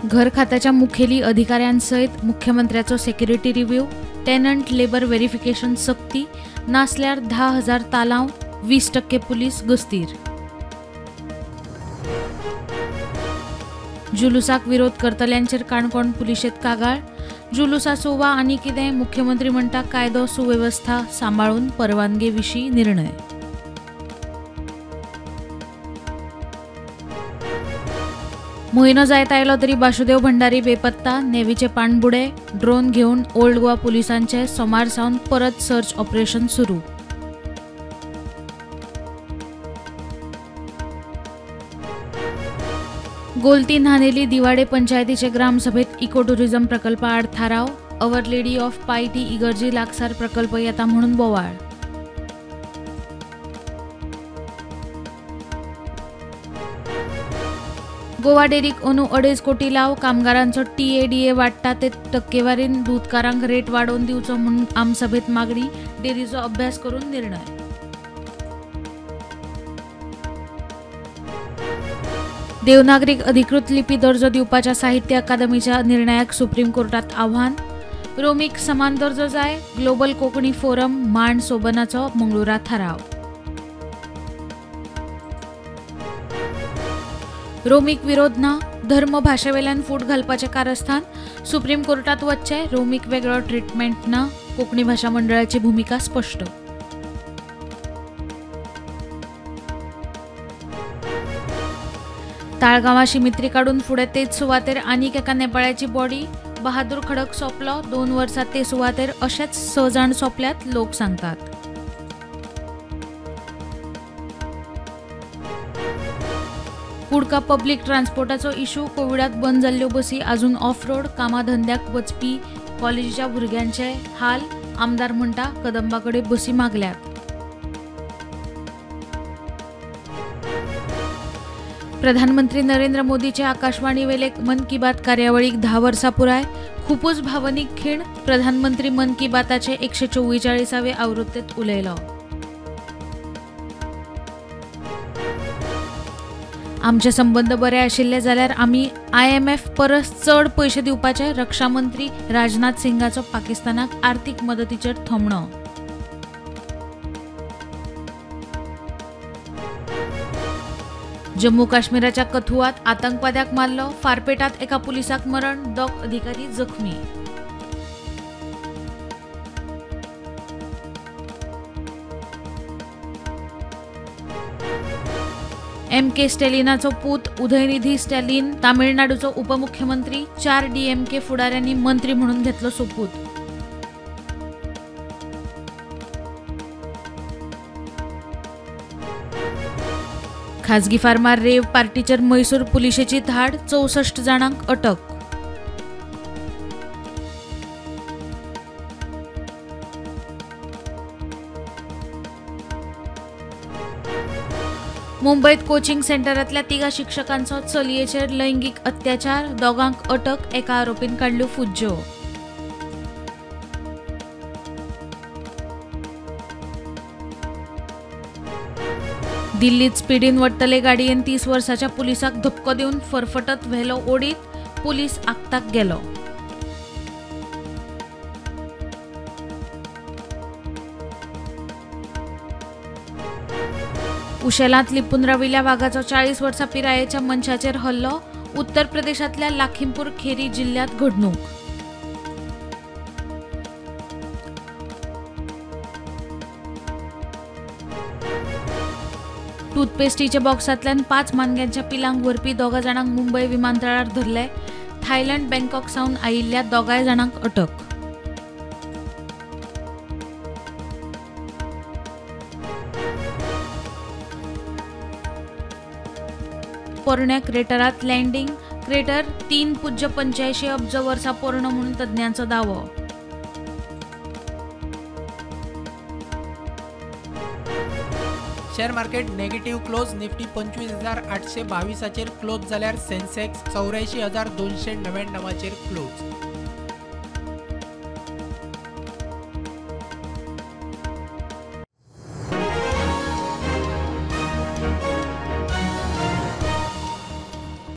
घर खात्याच्या मुखेली अधिकाऱ्यांसहित मुख्यमंत्र्याचो security review, tenant labour verification सक्ती, नासल्यार 10,000 तालाव, 20% पुलीस गस्तीर. जुलुसाक विरोध करतल्यांचेर काणकोण पुलिशेत कागाळ. जुलुसाचो वा आनी कितें, मुख्यमंत्री म्हणटा कायदो सुवेवस्था सांबाळून परवानगे विशीं निर्णय. म्हयनो जायत आयलो तरी वासुदेव भंडारी बेपत्ता. नेवीचे पाणबुडे, ड्रोन घेवन ओल्ड गोवा पुलिसांचे सोमार सावन परत सर्च ऑपरेशन सुरू. गोलती न्हाणेली दिवाडे पंचायतीचे ग्रामसभेत इको टुरिझम प्रकल्पा आड थाराव. अवर लेडी ऑफ पायटी इगर्जी लागसार प्रकल्प येता म्हणून बोवाळ. गोवा डेरीक अंदू 2.5 कोटी लाव. कामगारांचो TADA वाडटा ते टक्केवारीन दूधकारांक रेट वाडोवन दिवचो म्हणून आमसभेत मागणी. डेरीचो अभ्यास करून निर्णय. देवनागरीक अधिकृत लिपी दर्जो दिवपाच्या साहित्य अकादमीच्या निर्णयाक सुप्रीम कोर्टात आव्हान. रोमीक समान दर्जो जाय. ग्लोबल कोंकणी फोरम मांड सोबनाचो मंगळुरा थाराव. रोमीक विरोध ना. धर्म भाशेवेल्यान फूट घालपाचे कारस्थान. सुप्रीम कोर्टात वच्चे. रोमीक वेगळो ट्रीटमेंट ना. कोंकणी भाषा मंडळाची भूमिका स्पष्ट. ताळगांवां शिमित्री काडून फुडें तेच सुवातेर आनीक एका नेपाळ्याची बॉडी. बहादूर खडक सोंपलो. 2 वर्सां ते सुवातेर अशेच 6 जाण सोंपल्यात, लोक सांगतात. कुडका पब्लीक ट्रान्सपोर्टाचो इशू. कोविडात बंद जाल्ल्यो बसी आजून ऑफ रोड. कामाधंद्याक वचपी कॉलेजीच्या भुरग्यांचे हाल. आमदार म्हणटा कदंबाकडे बसी मागल्यात. प्रधानमंत्री नरेंद्र मोदीचे आकाशवाणी वेले मन की बात कार्यावळीक 10 वर्सां पुराय. खूपच भावनीक खीण. प्रधानमंत्री मन की बाताचे 144वे आवृत्तीत उलयलो. आमचे संबंध बरे आशिल्ले जाल्यार आमी IMF परस चड पयशे दिवपाचे. रक्षा मंत्री राजनाथ सिंगाचो पाकिस्तानाक आर्थीक मदतीचेर थोमणो. जम्मू काश्मीराच्या कथुआत आतंकवाद्याक मारलो. फारपेटात एका पुलिसाक मरण. 2 अधिकारी जखमी. MK स्टॅलिनाचो पूत उदयनिधी स्टॅलिन तामिळनाडूचो उपमुख्यमंत्री. 4 DMK फुडाऱ्यांनी मंत्री म्हणून घेतलो सोपूत. खाजगी फार्मार रेव पार्टीचेर मैसूर पुलिशेची धाड. 64 जाणांक अटक. मुंबईत कोचिंग सेंटरांतल्या 3 शिक्षकांचो चलयेचेर लैंगिक अत्याचार. 2 अटक. एका आरोपीन काडल्यो फुज्ज्यो. दिल्लीत स्पीडीन वट्टले गाडयेन 30 वर्साच्या पुलिसाक धपको दिवन फरफटत व्हेलो ओडीत. पुलीस आगताक गेलो. उशेलांत लिपून राविल्ल्या वाघाचो 40 वर्सां पिरायेच्या मनशाचेर हल्लो. उत्तर प्रदेशांतल्या लाखीमपूर खेरी जिल्ह्यात घडणूक. टूथपेस्टीच्या बॉक्सांतल्यान 5 मानग्यांच्या पिलांक व्हरपी 2 जाणांक मुंबय विमानतळार धरले. थायलंड बँकॉक सावन आयिल्ल्या 2 जाणांक अटक. पोरण्या क्रेटरात लँडिंग. क्रेटर 3.85 अब्ज वर्सां पोरण म्हणून तज्ञांचो दावो. Share market negative close. Nifty 25,822 close जाल्यार सेन्सेक्स 84,299 क्लोज.